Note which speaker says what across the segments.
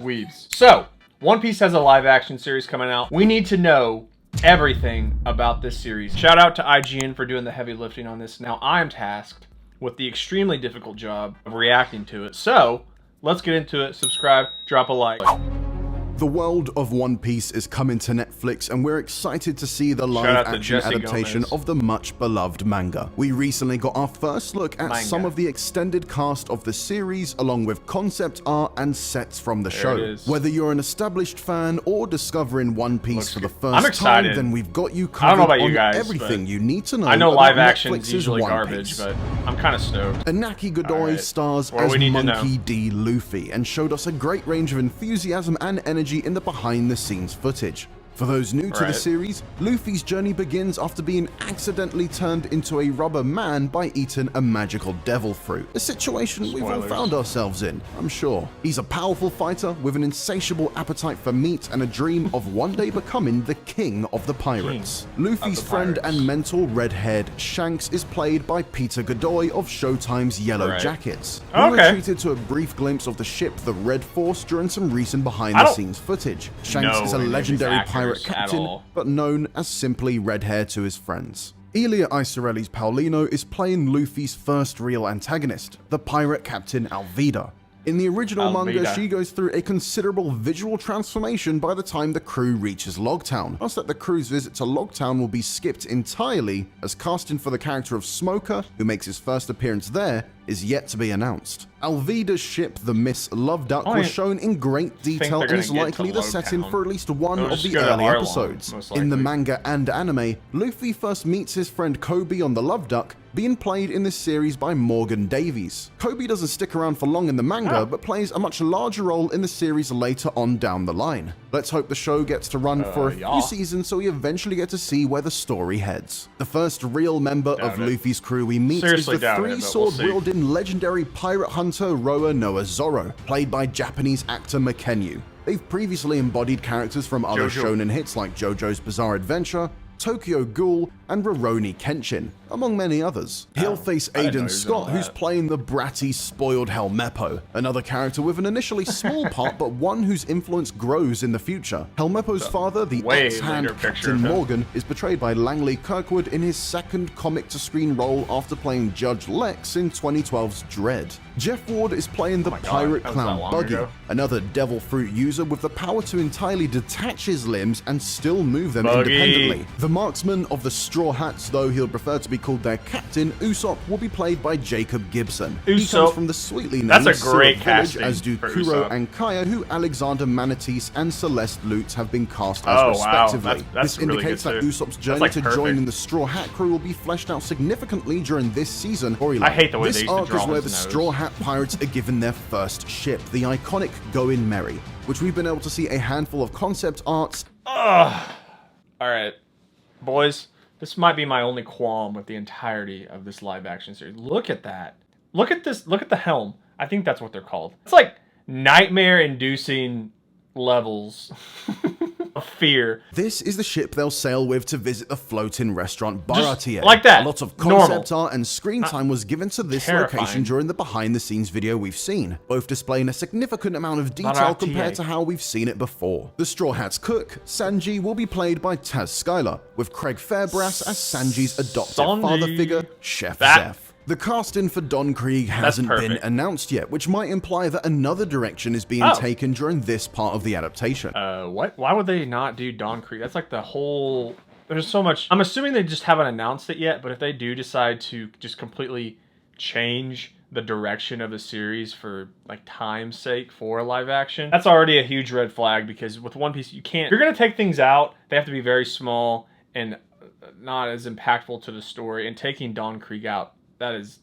Speaker 1: weebs. So, One Piece has a live action series coming out. We need to know everything about this series. Shout out to IGN for doing the heavy lifting on this. Now I am tasked with the extremely difficult job of reacting to it. So, let's get into it. Subscribe, drop a like.
Speaker 2: The world of One Piece is coming to Netflix, and we're excited to see the live-action adaptation of the much-beloved manga. We recently got our first look at some of the extended cast of the series, along with concept art and sets from the show. Whether you're an established fan or discovering One Piece for the first time, then we've got you covered on everything you need to know.
Speaker 1: I know live action is usually garbage, but I'm kind of stoked.
Speaker 2: Inaki Godoy stars as Monkey D. Luffy and showed us a great range of enthusiasm and energy in the behind-the-scenes footage. For those new to the series, Luffy's journey begins after being accidentally turned into a rubber man by eating a magical devil fruit, a situation we've all found ourselves in, I'm sure. He's a powerful fighter with an insatiable appetite for meat and a dream of one day becoming the king of the pirates. Luffy's friend and mentor red-haired Shanks is played by Peter Godoy of Showtime's Yellow Jackets. We were treated to a brief glimpse of the ship, the Red Force, during some recent behind-the-scenes footage. Shanks is a legendary pirate captain, but known as simply Red Hair to his friends. Elia Isorelli's Paulino is playing Luffy's first real antagonist, the pirate captain Alvida. In the original manga, she goes through a considerable visual transformation by the time the crew reaches Logtown, plus that the crew's visit to Logtown will be skipped entirely, as casting for the character of Smoker, who makes his first appearance there, is yet to be announced. Alvida's ship, the Miss Love Duck, was shown in great detail and is likely the setting for at least one of the early episodes. In the manga and anime, Luffy first meets his friend Kobe on the Love Duck, being played in this series by Morgan Davies. Kobe doesn't stick around for long in the manga, but plays a much larger role in the series later on down the line. Let's hope the show gets to run for a few seasons so we eventually get to see where the story heads. The first real member of Luffy's crew we meet is the three-sword-wielding legendary pirate hunter Roa Noa Zoro, played by Japanese actor Makenyu. They've previously embodied characters from other shonen hits like JoJo's Bizarre Adventure, Tokyo Ghoul, and Rurouni Kenshin, among many others. He'll face Aiden Scott, who's playing the bratty, spoiled Helmeppo, another character with an initially small part but one whose influence grows in the future. Helmeppo's father, the ex-hand Captain Morgan, is portrayed by Langley Kirkwood in his second comic-to-screen role after playing Judge Lex in 2012's Dredd. Jeff Ward is playing the pirate clown Buggy, another devil fruit user with the power to entirely detach his limbs and still move them independently. The marksman of the Straw Hats, though he'll prefer to be called their captain, Usopp, will be played by Jacob Gibson. He comes from the sweetly named Syrup Village, as do Kuro and Kaya, who Alexander Manatees and Celeste Lutz have been cast as respectively. This indicates that Usopp's journey to joining the Straw Hat crew will be fleshed out significantly during this season.
Speaker 1: I hate the way
Speaker 2: this arc is where the Straw Hat pirates are given their first ship, the iconic Going Merry, which we've been able to see a handful of concept arts.
Speaker 1: Alright, boys, this might be my only qualm with the entirety of this live action series. Look at that. Look at this. Look at the helm. I think that's what they're called. It's like nightmare-inducing levels of fear.
Speaker 2: This is the ship they'll sail with to visit the floating restaurant Baratie.
Speaker 1: Like that.
Speaker 2: A lot of concept art and screen time was given to this location during the behind-the-scenes video we've seen, both displaying a significant amount of detail compared to how we've seen it before. The Straw Hat's cook, Sanji, will be played by Taz Skylar, with Craig Fairbrass as Sanji's adoptive father figure, Chef Zeph. The casting for Don Krieg hasn't been announced yet, which might imply that another direction is being taken during this part of the adaptation.
Speaker 1: What? Why would they not do Don Krieg? That's like the whole... There's so much... I'm assuming they just haven't announced it yet, but if they do decide to just completely change the direction of the series for like time's sake for a live action, that's already a huge red flag, because with One Piece, you can't... If you're going to take things out, they have to be very small and not as impactful to the story, and taking Don Krieg out, that is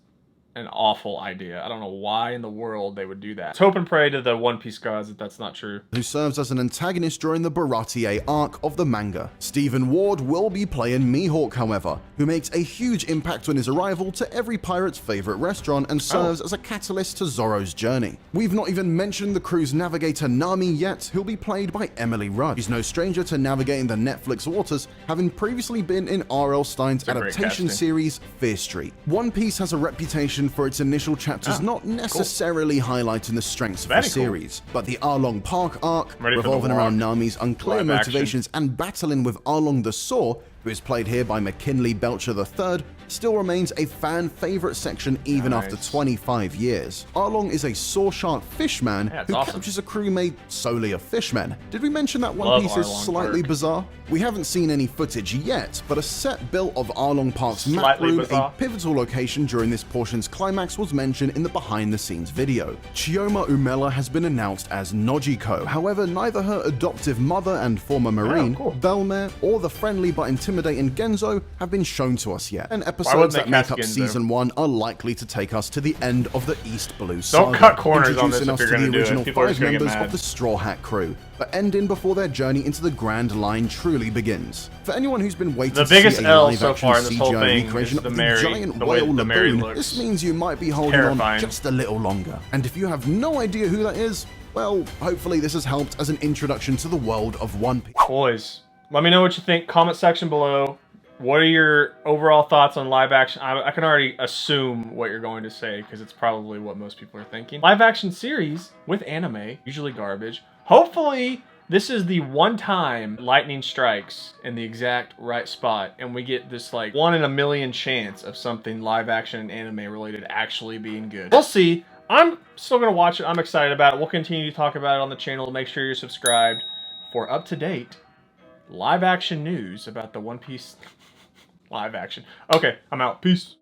Speaker 1: an awful idea. I don't know why in the world they would do that. Let's hope and pray to the One Piece gods that that's not true.
Speaker 2: Who serves as an antagonist during the Baratie arc of the manga. Stephen Ward will be playing Mihawk, however, who makes a huge impact on his arrival to every pirate's favorite restaurant and serves as a catalyst to Zoro's journey. We've not even mentioned the crew's navigator Nami yet, who'll be played by Emily Rudd. She's no stranger to navigating the Netflix waters, having previously been in R.L. Stein's adaptation series Fear Street. One Piece has a reputation animation for its initial chapters not necessarily highlighting the strengths of the series, but the Arlong Park arc, revolving around Nami's unclear motivations and battling with Arlong the Saw, who is played here by McKinley Belcher III, still remains a fan favorite section even after 25 years. Arlong is a saw shark fishman who captures a crew made solely of fishmen. Did we mention that One Piece is slightly bizarre? We haven't seen any footage yet, but a set built of Arlong Park's map room, a pivotal location during this portion's climax, was mentioned in the behind the scenes video. Chioma Umela has been announced as Nojiko, however neither her adoptive mother and former marine, Belmare, or the friendly but intimidating Genzo have been shown to us yet. And episodes that make up Season 1 are likely to take us to the end of the East Blue Saga,
Speaker 1: don't cut corners on this if you're
Speaker 2: to the
Speaker 1: do
Speaker 2: original
Speaker 1: it. People
Speaker 2: 5 members of the Straw Hat crew, but ending before their journey into the Grand Line truly begins. For anyone who's been waiting to see a live-action CGI recreation of the giant whale lagoon, this means you might be holding on just a little longer. And if you have no idea who that is, well, hopefully this has helped as an introduction to the world of One Piece.
Speaker 1: Boys, let me know what you think. Comment section below. What are your overall thoughts on live action? I can already assume what you're going to say because it's probably what most people are thinking. Live action series with anime, usually garbage. Hopefully this is the one time lightning strikes in the exact right spot and we get this like 1 in a million chance of something live action and anime related actually being good. We'll see. I'm still going to watch it. I'm excited about it. We'll continue to talk about it on the channel. Make sure you're subscribed for up-to-date live action news about the One Piece live action. Okay, I'm out. Peace.